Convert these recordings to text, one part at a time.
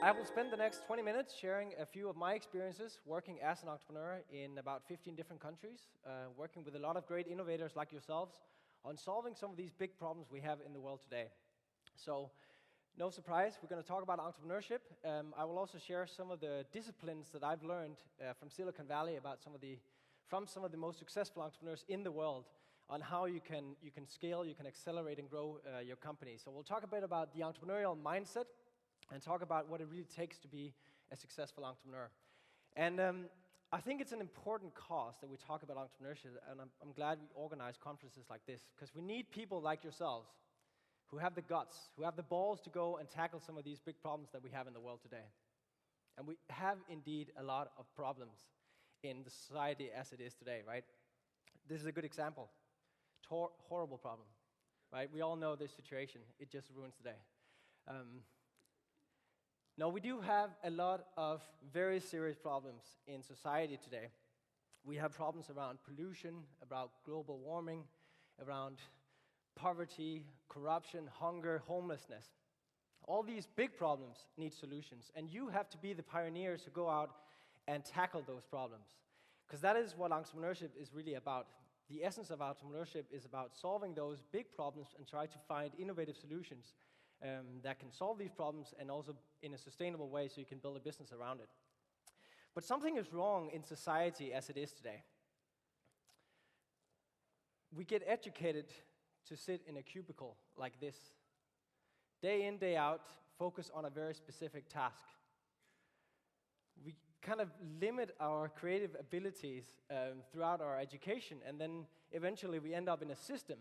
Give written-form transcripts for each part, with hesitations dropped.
I will spend the next 20 minutes sharing a few of my experiences working as an entrepreneur in about 15 different countries, working with a lot of great innovators like yourselves on solving some of these big problems we have in the world today. So, no surprise, we're going to talk about entrepreneurship. I will also share some of the disciplines that I've learned from Silicon Valley about from some of the most successful entrepreneurs in the world on how you can scale, you can accelerate and grow your company. So we'll talk a bit about the entrepreneurial mindset and talk about what it really takes to be a successful entrepreneur. And I think it's an important cause that we talk about entrepreneurship, and I'm glad we organize conferences like this, because we need people like yourselves who have the guts, who have the balls to go and tackle some of these big problems that we have in the world today. And we have indeed a lot of problems in the society as it is today, right? This is a good example. Horrible problem, right? We all know this situation. It just ruins the day. Now, we do have a lot of very serious problems in society today. We have problems around pollution, about global warming, around poverty, corruption, hunger, homelessness. All these big problems need solutions, and you have to be the pioneers who go out and tackle those problems. Because that is what entrepreneurship is really about. The essence of entrepreneurship is about solving those big problems and try to find innovative solutions that can solve these problems and also in a sustainable way so you can build a business around it. But something is wrong in society as it is today. We get educated to sit in a cubicle like this, day in, day out, focus on a very specific task. We kind of limit our creative abilities throughout our education, and then eventually we end up in a system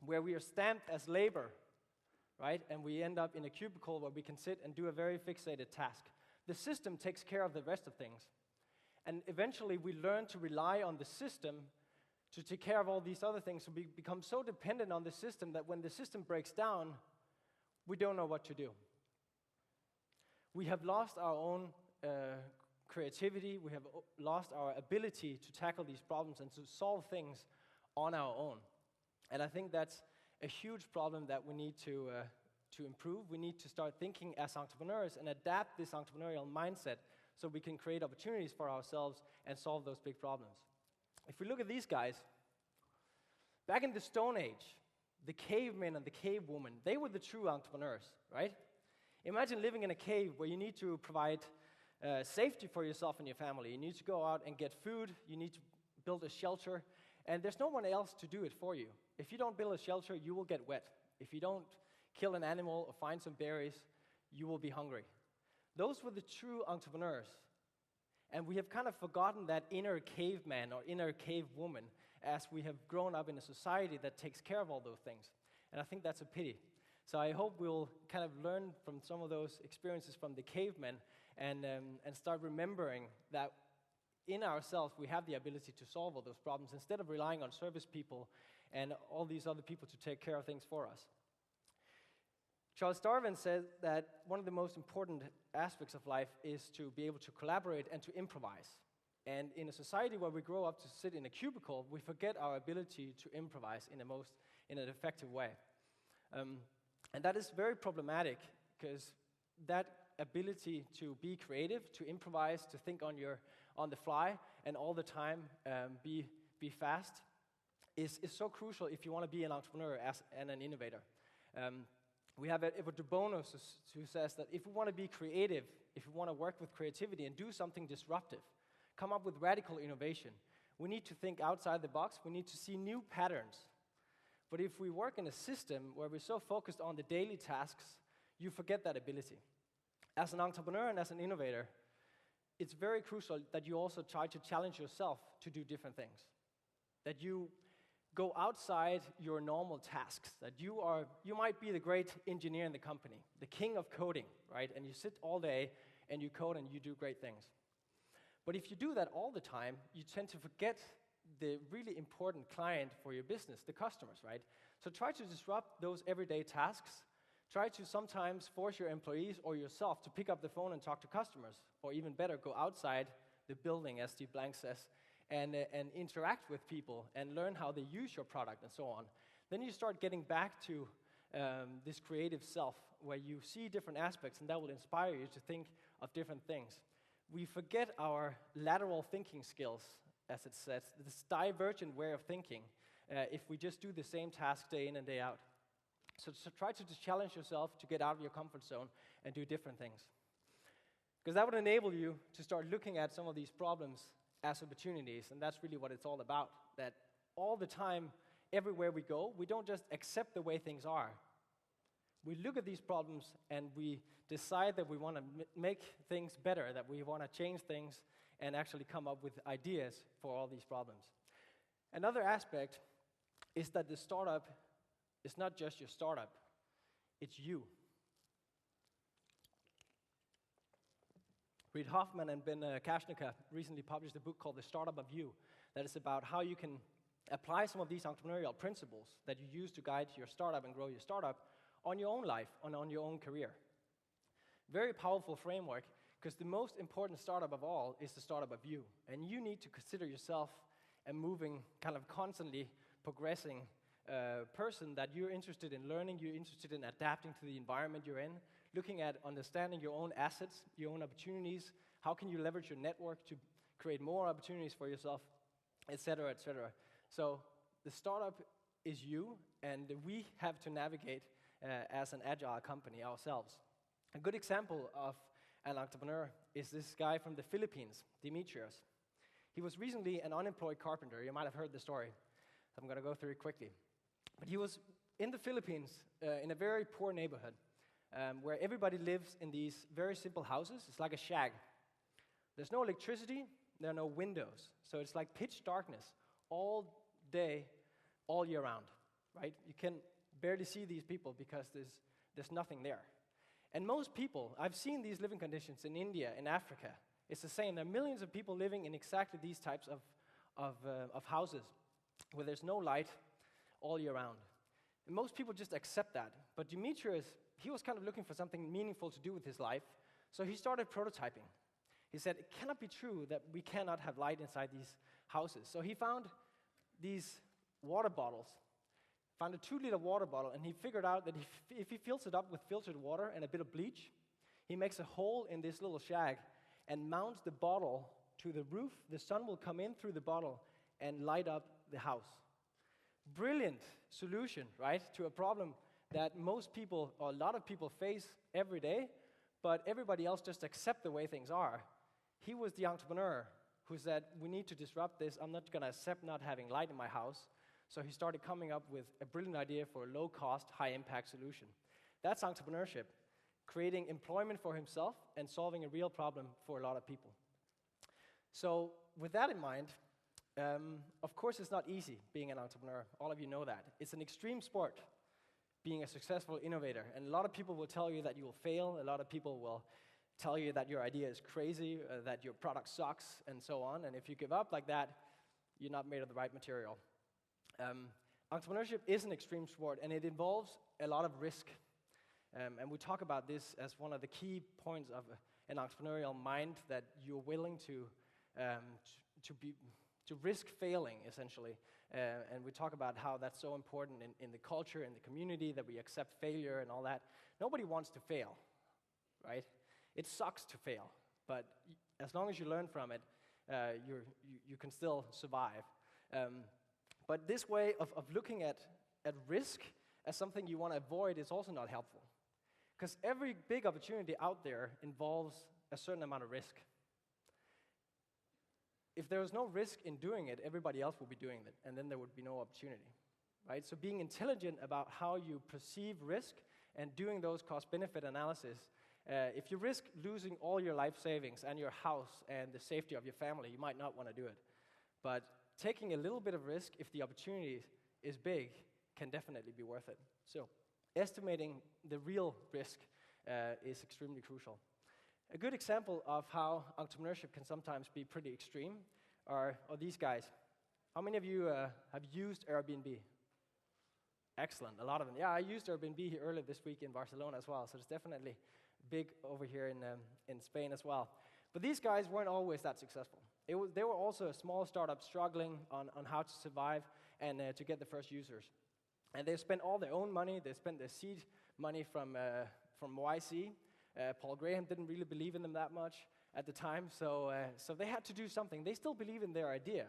where we are stamped as labor, right? And we end up in a cubicle where we can sit and do a very fixated task. The system takes care of the rest of things. And eventually we learn to rely on the system to take care of all these other things. So we become so dependent on the system that when the system breaks down, we don't know what to do. We have lost our own creativity. We have lost our ability to tackle these problems and to solve things on our own. And I think that's a huge problem that we need to improve. We need to start thinking as entrepreneurs and adapt this entrepreneurial mindset so we can create opportunities for ourselves and solve those big problems. If we look at these guys, back in the Stone Age, the cavemen and the cave woman, they were the true entrepreneurs, right? Imagine living in a cave where you need to provide safety for yourself and your family. You need to go out and get food. You need to build a shelter. And there's no one else to do it for you. If you don't build a shelter, you will get wet. If you don't kill an animal or find some berries, you will be hungry. Those were the true entrepreneurs. And we have kind of forgotten that inner caveman or inner cave woman as we have grown up in a society that takes care of all those things. And I think that's a pity. So I hope we'll kind of learn from some of those experiences from the cavemen and start remembering that in ourselves we have the ability to solve all those problems instead of relying on service people and all these other people to take care of things for us. Charles Darwin said that one of the most important aspects of life is to be able to collaborate and to improvise. And in a society where we grow up to sit in a cubicle, we forget our ability to improvise in an effective way. And that is very problematic because that ability to be creative, to improvise, to think on the fly, and all the time be fast is so crucial if you want to be an entrepreneur and an innovator. We have Edward de Bono who says that if we want to be creative, if we want to work with creativity and do something disruptive, come up with radical innovation, we need to think outside the box. We need to see new patterns. But if we work in a system where we're so focused on the daily tasks, you forget that ability. As an entrepreneur and as an innovator, it's very crucial that you also try to challenge yourself to do different things. That you go outside your normal tasks. That you might be the great engineer in the company, the king of coding, right? And you sit all day and you code and you do great things. But if you do that all the time, you tend to forget the really important client for your business, the customers, right? So try to disrupt those everyday tasks. Try to sometimes force your employees or yourself to pick up the phone and talk to customers, or even better, go outside the building, as Steve Blank says, and interact with people and learn how they use your product and so on. Then you start getting back to this creative self, where you see different aspects, and that will inspire you to think of different things. We forget our lateral thinking skills, as it says, this divergent way of thinking, if we just do the same task day in and day out. So try to just challenge yourself to get out of your comfort zone and do different things. Because that would enable you to start looking at some of these problems as opportunities, and that's really what it's all about. That all the time, everywhere we go, we don't just accept the way things are. We look at these problems and we decide that we want to make things better, that we want to change things and actually come up with ideas for all these problems. Another aspect is that the startup is not just your startup, it's you. Reid Hoffman and Ben Kashnica recently published a book called The Startup of You, that is about how you can apply some of these entrepreneurial principles that you use to guide your startup and grow your startup on your own life, on your own career. Very powerful framework, because the most important startup of all is the startup of you. And you need to consider yourself a moving, kind of constantly progressing person that you're interested in learning, you're interested in adapting to the environment you're in, looking at understanding your own assets, your own opportunities, how can you leverage your network to create more opportunities for yourself, etc., etc. So the startup is you, and we have to navigate as an agile company ourselves. A good example of an entrepreneur is this guy from the Philippines, Demetrius. He was recently an unemployed carpenter. You might have heard the story. I'm going to go through it quickly. But he was in the Philippines in a very poor neighborhood where everybody lives in these very simple houses. It's like a shack. There's no electricity. There are no windows. So it's like pitch darkness all day, all year round, right? You can barely see these people because there's nothing there. And most people, I've seen these living conditions in India, in Africa. It's the same. There are millions of people living in exactly these types of houses where there's no light all year round. And most people just accept that. But Demetrius, he was kind of looking for something meaningful to do with his life, so he started prototyping. He said, it cannot be true that we cannot have light inside these houses. So he found these water bottles, found a 2-liter water bottle, and he figured out that if he fills it up with filtered water and a bit of bleach, he makes a hole in this little shack and mounts the bottle to the roof. The sun will come in through the bottle and light up the house. Brilliant solution, right, to a problem that most people, or a lot of people, face every day, but everybody else just accept the way things are. He was the entrepreneur who said, we need to disrupt this. I'm not going to accept not having light in my house. So he started coming up with a brilliant idea for a low-cost, high-impact solution. That's entrepreneurship, creating employment for himself and solving a real problem for a lot of people. So with that in mind, of course it's not easy being an entrepreneur. All of you know that. It's an extreme sport, being a successful innovator. And a lot of people will tell you that you will fail. A lot of people will tell you that your idea is crazy, that your product sucks, and so on. And if you give up like that, you're not made of the right material. Entrepreneurship is an extreme sport, and it involves a lot of risk. And we talk about this as one of the key points of an entrepreneurial mind, that you're willing to risk failing, essentially. And we talk about how that's so important in the culture, in the community, that we accept failure and all that. Nobody wants to fail, right? It sucks to fail, but as long as you learn from it, you can still survive. But this way of looking at risk as something you want to avoid is also not helpful. Because every big opportunity out there involves a certain amount of risk. If there was no risk in doing it, everybody else would be doing it, and then there would be no opportunity, right? So being intelligent about how you perceive risk and doing those cost-benefit analysis, if you risk losing all your life savings and your house and the safety of your family, you might not want to do it. But taking a little bit of risk, if the opportunity is big, can definitely be worth it. So estimating the real risk is extremely crucial. A good example of how entrepreneurship can sometimes be pretty extreme are these guys. How many of you have used Airbnb? Excellent, a lot of them. Yeah, I used Airbnb here earlier this week in Barcelona as well, so it's definitely big over here in Spain as well. But these guys weren't always that successful. They were also a small startup struggling on how to survive and to get the first users. And they spent all their own money. They spent their seed money from YC. Paul Graham didn't really believe in them that much at the time, so they had to do something. They still believe in their idea,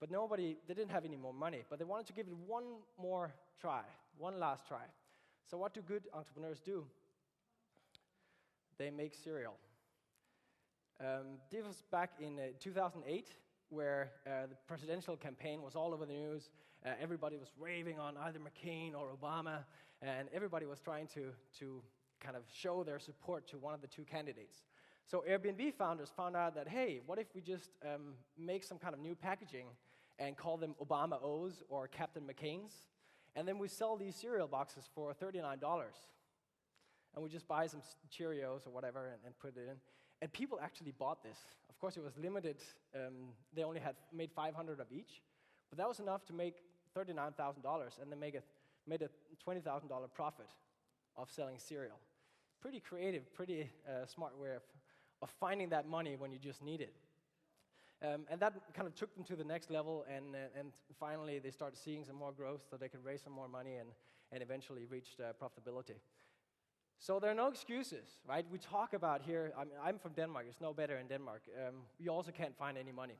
but they didn't have any more money, but they wanted to give it one more try, one last try. So what do good entrepreneurs do? They make cereal. This was back in 2008, where the presidential campaign was all over the news. Everybody was raving on either McCain or Obama, and everybody was trying to kind of show their support to one of the two candidates. So Airbnb founders found out that, hey, what if we just make some kind of new packaging and call them Obama-O's or Captain McCain's, and then we sell these cereal boxes for $39. And we just buy some Cheerios or whatever and put it in. And people actually bought this. Of course, it was limited. They only had made 500 of each. But that was enough to make $39,000, and they made a $20,000 profit of selling cereal. Pretty creative, pretty smart way of finding that money when you just need it. And that kind of took them to the next level, and finally they started seeing some more growth so they could raise some more money and eventually reached profitability. So there are no excuses, right? We talk about here, I'm from Denmark, it's no better in Denmark. We also can't find any money.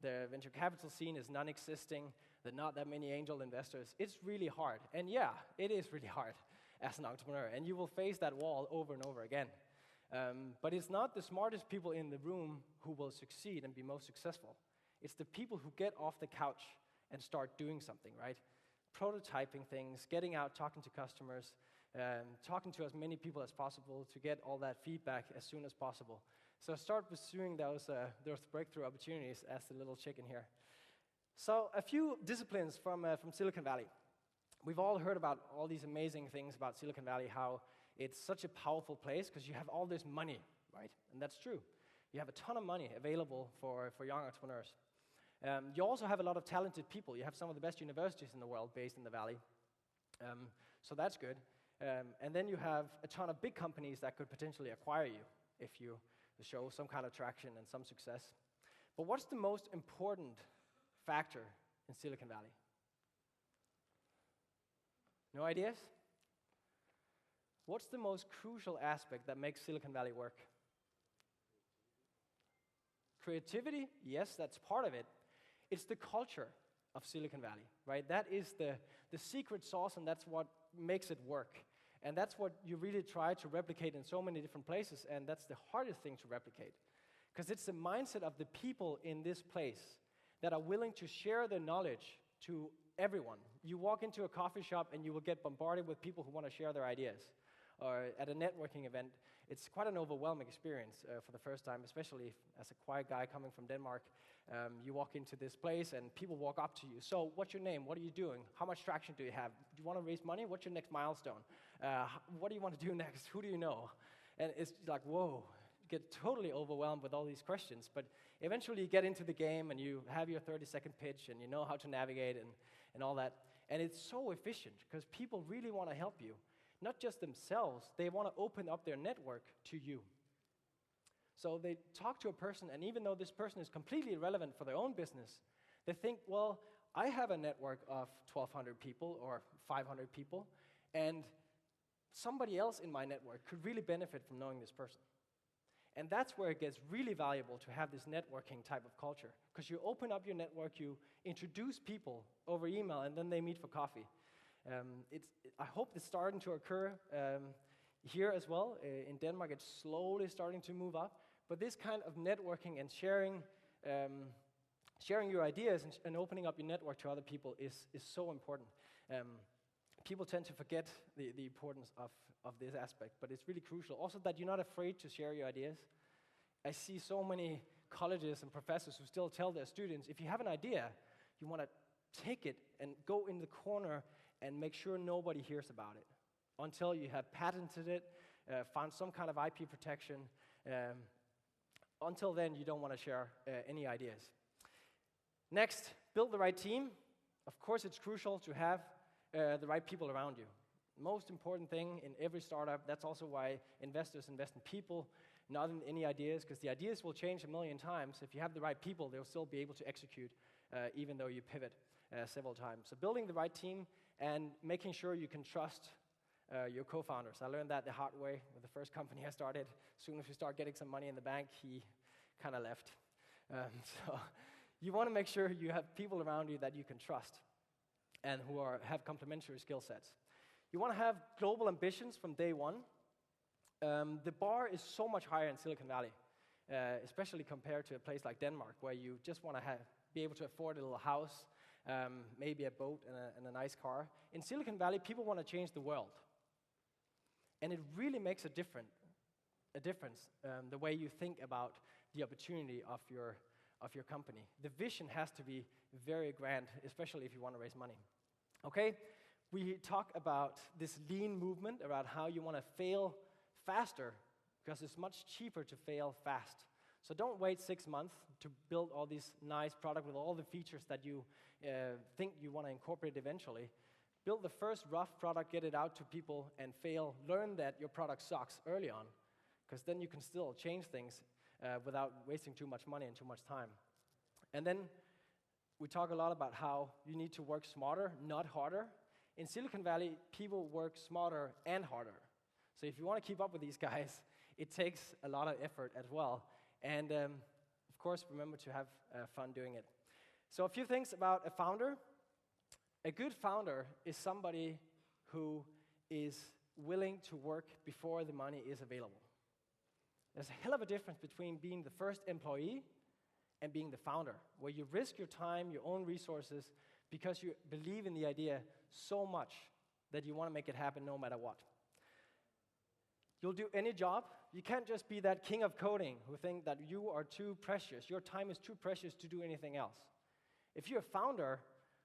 The venture capital scene is non-existing, there are not that many angel investors. It's really hard, and yeah, it is really hard as an entrepreneur, and you will face that wall over and over again. But it's not the smartest people in the room who will succeed and be most successful. It's the people who get off the couch and start doing something, right? Prototyping things, getting out, talking to customers, talking to as many people as possible to get all that feedback as soon as possible. So start pursuing those breakthrough opportunities as the little chicken here. So a few disciplines from Silicon Valley. We've all heard about all these amazing things about Silicon Valley, how it's such a powerful place because you have all this money, right? And that's true. You have a ton of money available for young entrepreneurs. You also have a lot of talented people. You have some of the best universities in the world based in the valley. So that's good. And then you have a ton of big companies that could potentially acquire you if you show some kind of traction and some success. But what's the most important factor in Silicon Valley? No ideas? What's the most crucial aspect that makes Silicon Valley work? Creativity? Yes, that's part of it. It's the culture of Silicon Valley, right? That is the secret sauce, and that's what makes it work. And that's what you really try to replicate in so many different places, and that's the hardest thing to replicate. Because it's the mindset of the people in this place that are willing to share their knowledge to everyone. You walk into a coffee shop and you will get bombarded with people who want to share their ideas. Or at a networking event, it's quite an overwhelming experience for the first time, especially as a quiet guy coming from Denmark. You walk into this place and people walk up to you. So what's your name? What are you doing? How much traction do you have? Do you want to raise money? What's your next milestone? What do you want to do next? Who do you know? And it's like, whoa, you get totally overwhelmed with all these questions. But eventually you get into the game and you have your 30-second pitch and you know how to navigate and all that. And it's so efficient because people really want to help you. Not just themselves, they want to open up their network to you. So they talk to a person, and even though this person is completely irrelevant for their own business, they think, well, I have a network of 1,200 people or 500 people, and somebody else in my network could really benefit from knowing this person. And that's where it gets really valuable to have this networking type of culture, because you open up your network, you introduce people over email, and then they meet for coffee. I hope it's starting to occur here as well. In Denmark, it's slowly starting to move up. But this kind of networking and sharing your ideas and opening up your network to other people is so important. People tend to forget the importance of this aspect, but it's really crucial. Also that you're not afraid to share your ideas. I see so many colleges and professors who still tell their students, if you have an idea, you want to take it and go in the corner and make sure nobody hears about it until you have patented it, found some kind of IP protection. Until then, you don't want to share any ideas. Next, build the right team. Of course, it's crucial to have the right people around you. Most important thing in every startup. That's also why investors invest in people, not in any ideas, because the ideas will change a million times. If you have the right people, they'll still be able to execute, even though you pivot several times. So building the right team and making sure you can trust your co-founders. I learned that the hard way with the first company I started. As soon as we start getting some money in the bank, he kind of left. So you want to make sure you have people around you that you can trust and who have complementary skill sets. You want to have global ambitions from day one. The bar is so much higher in Silicon Valley, especially compared to a place like Denmark, where you just want to be able to afford a little house, maybe a boat and a nice car. In Silicon Valley, people want to change the world. And it really makes a difference, the way you think about the opportunity of your company. The vision has to be very grand, especially if you want to raise money. Okay, we talk about this lean movement, about how you want to fail faster, because it's much cheaper to fail fast. So don't wait 6 months to build all this nice product with all the features that you think you want to incorporate eventually. Build the first rough product, get it out to people, and fail. Learn that your product sucks early on, because then you can still change things without wasting too much money and too much time. And then we talk a lot about how you need to work smarter, not harder. In Silicon Valley, people work smarter and harder. So if you want to keep up with these guys, it takes a lot of effort as well. And of course, remember to have fun doing it. So a few things about a founder. A good founder is somebody who is willing to work before the money is available. There's a hell of a difference between being the first employee and being the founder, where you risk your time, your own resources, because you believe in the idea so much that you want to make it happen no matter what. You'll do any job. You can't just be that king of coding who think that you are too precious. Your time is too precious to do anything else. If you're a founder,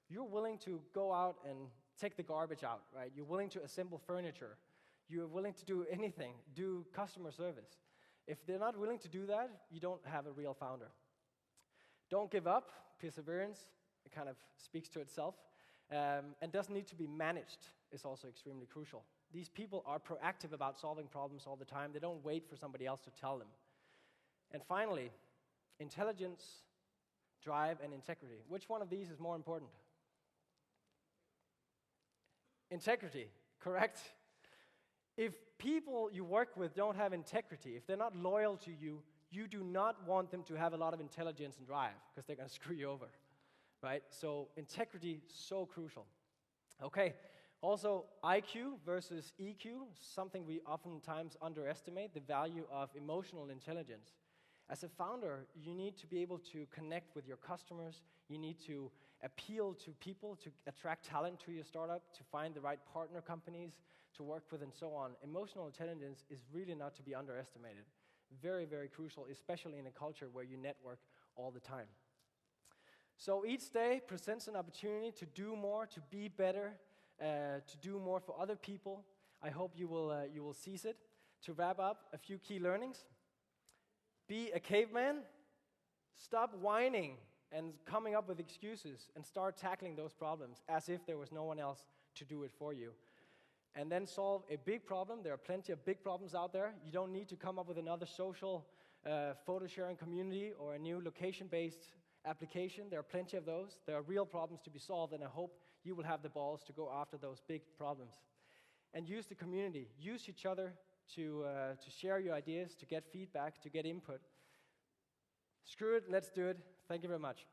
you're willing to go out and take the garbage out, right? You're willing to assemble furniture. You're willing to do anything, do customer service. If they're not willing to do that, you don't have a real founder. Don't give up. Perseverance, it kind of speaks to itself. And doesn't need to be managed is also extremely crucial. These people are proactive about solving problems all the time. They don't wait for somebody else to tell them. And finally, intelligence, drive, and integrity. Which one of these is more important? Integrity, correct? If people you work with don't have integrity, if they're not loyal to you, you do not want them to have a lot of intelligence and drive, because they're going to screw you over, right? So integrity, so crucial. Okay, also IQ versus EQ, something we oftentimes underestimate, the value of emotional intelligence. As a founder, you need to be able to connect with your customers. You need to appeal to people, to attract talent to your startup, to find the right partner companies to work with, and so on. Emotional intelligence is really not to be underestimated. Very, very crucial, especially in a culture where you network all the time. So each day presents an opportunity to do more, to be better, to do more for other people. I hope you will seize it. To wrap up, a few key learnings. Be a caveman. Stop whining and coming up with excuses, and start tackling those problems as if there was no one else to do it for you. And then solve a big problem. There are plenty of big problems out there. You don't need to come up with another social photo sharing community or a new location-based application. There are plenty of those. There are real problems to be solved, and I hope you will have the balls to go after those big problems. And use the community. Use each other to share your ideas, to get feedback, to get input. Screw it, let's do it. Thank you very much.